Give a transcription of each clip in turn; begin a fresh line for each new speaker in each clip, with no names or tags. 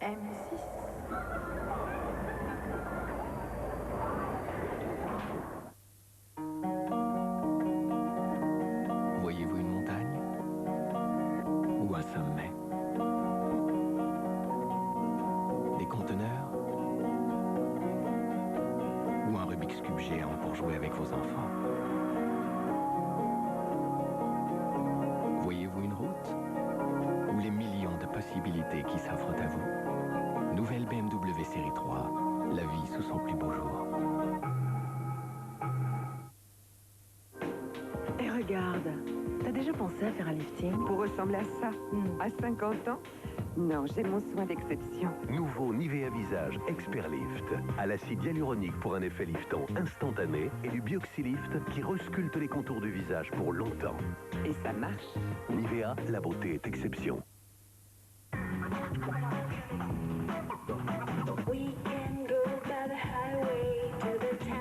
M6.
Voyez-vous une montagne? Ou un sommet? Des conteneurs? Ou un Rubik's Cube géant pour jouer avec vos enfants? Voyez-vous une route? Ou les millions de possibilités qui s'offrent à vous? Nouvelle BMW série 3, la vie sous son plus beau jour.
Et regarde, t'as déjà pensé à faire un lifting?
Pour ressembler à ça, à 50 ans? Non, j'ai mon soin d'exception.
Nouveau Nivea Visage Expert Lift. À l'acide hyaluronique pour un effet liftant instantané et du Bioxylift qui resculpte les contours du visage pour longtemps.
Et ça marche.
Nivea, la beauté est exception.
We can go by the highway to the town.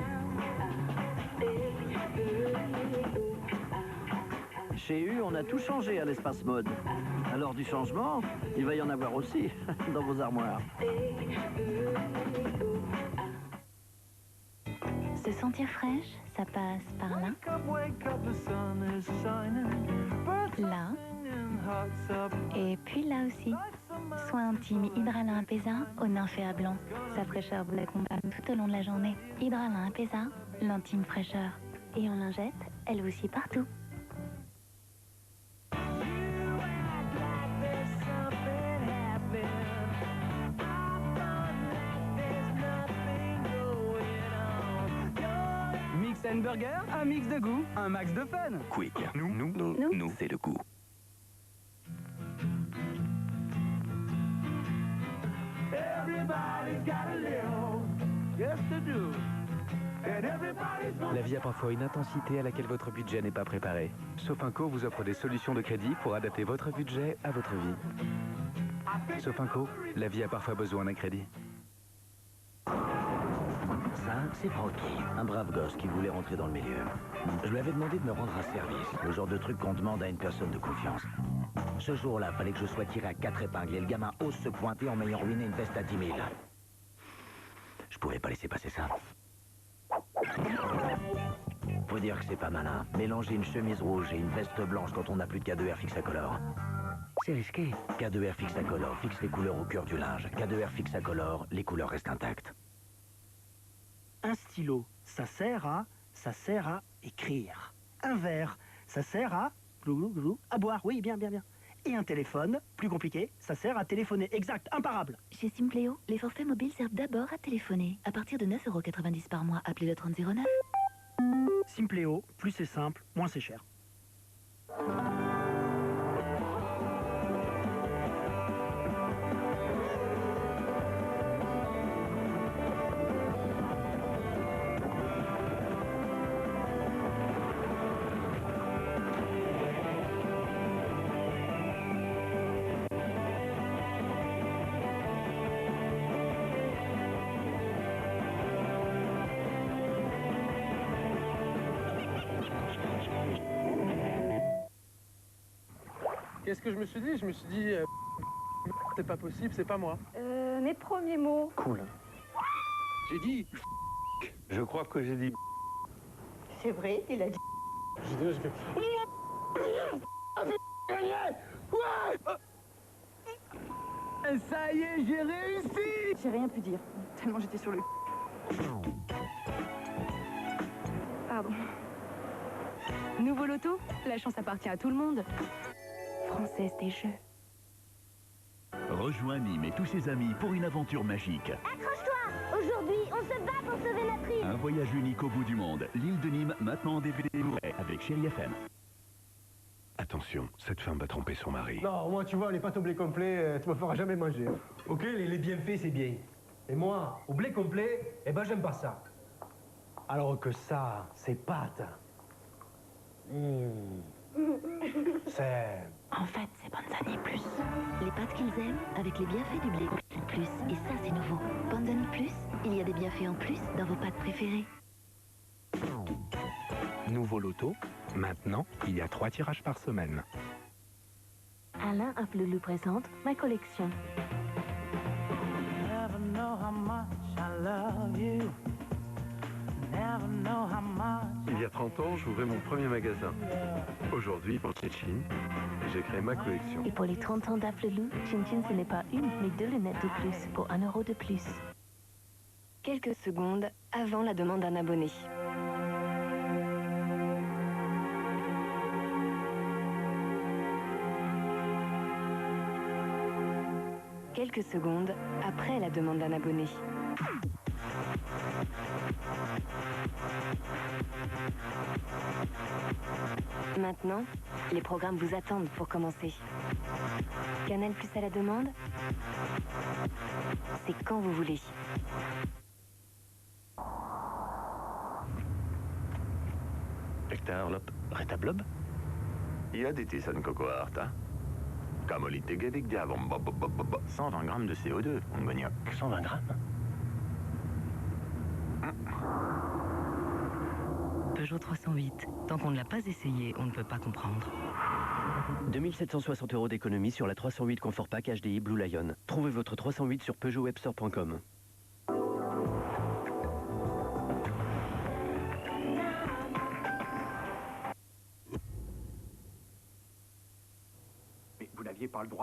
Chez U, on a tout changé à l'espace mode. Alors du changement, il va y en avoir aussi dans vos armoires.
Se sentir fraîche, ça passe par là. Là. Et puis là aussi. Soin intime Hydralin Apesa au nymphéa blanc. Sa fraîcheur vous accompagne tout au long de la journée. Hydralin Apesa, l'intime fraîcheur. Et en lingette, elle vous suit partout.
Mix and burger, un mix de goût, un max de fun.
Quick. Nous, c'est le goût.
La vie a parfois une intensité à laquelle votre budget n'est pas préparé. Sofinco vous offre des solutions de crédit pour adapter votre budget à votre vie. Sofinco, la vie a parfois besoin d'un crédit.
Ça, c'est Francky, un brave gosse qui voulait rentrer dans le milieu. Je lui avais demandé de me rendre un service, le genre de truc qu'on demande à une personne de confiance. Ce jour-là, fallait que je sois tiré à 4 épingles et le gamin ose se pointer en m'ayant ruiné une veste à 10 000. Je pouvais pas laisser passer ça. Faut dire que c'est pas malin. Mélanger une chemise rouge et une veste blanche quand on n'a plus de K2R Fixacolor. C'est risqué. K2R Fixacolor fixe les couleurs au cœur du linge. K2R Fixacolor, les couleurs restent intactes.
Un stylo, ça sert à écrire. Un verre, ça sert à boire, oui, bien. Et un téléphone, plus compliqué, ça sert à téléphoner. Exact, imparable.
Chez Simpléo, les forfaits mobiles servent d'abord à téléphoner. À partir de 9,90 € par mois, appelez le 3009.
Simpléo, plus c'est simple, moins c'est cher.
Qu'est-ce que je me suis dit? Je me suis dit, c'est pas possible, c'est pas moi.
Mes premiers mots.
Cool. J'ai dit, je crois que j'ai dit.
C'est vrai, il a dit.
J'ai dit, je fais.
Ça y est, j'ai réussi!
J'ai rien pu dire, tellement j'étais sur le... Pardon. Nouveau loto, la chance appartient à tout le monde. Française des jeux.
Rejoins Nîmes et tous ses amis pour une aventure magique.
Accroche-toi! Aujourd'hui, on se bat pour sauver notre île.
Un voyage unique au bout du monde. L'île de Nîmes, maintenant en DVD Blu-ray avec Chérie FM.
Attention, cette femme va tromper son mari.
Non, moi, tu vois, les pâtes au blé complet, tu me feras jamais manger. Ok, les bienfaits, c'est bien. Et moi, au blé complet, eh ben, j'aime pas ça. Alors que ça, ces pâtes... C'est...
En fait, c'est Panzani Plus. Les pâtes qu'ils aiment avec les bienfaits du blé plus. Et ça, c'est nouveau. Panzani Plus, il y a des bienfaits en plus dans vos pâtes préférées.
Nouveau loto, maintenant, il y a 3 tirages par semaine.
Alain Afflelou présente ma collection.
Il y a 30 ans, j'ouvrais mon premier magasin. Aujourd'hui, pour Chin, j'ai créé ma collection.
Et pour les 30 ans d'Afflelou, Chin Chin, ce n'est pas une, mais 2 lunettes de plus pour 1 euro de plus.
Quelques secondes avant la demande d'un abonné. Quelques secondes après la demande d'un abonné. Maintenant, les programmes vous attendent pour commencer. Canal Plus à la demande, c'est quand vous voulez.
Hector Lop, Retablob? Ia ditisan koko arta. Kamolite gedik diavom 120 grammes de CO2, mon gognac. 120 grammes?
Peugeot 308. Tant qu'on ne l'a pas essayé, on ne peut pas comprendre.
2760 € d'économie sur la 308 Confort Pack HDI Blue Lion. Trouvez votre 308 sur PeugeotWebstore.com.
Mais vous n'aviez pas le droit.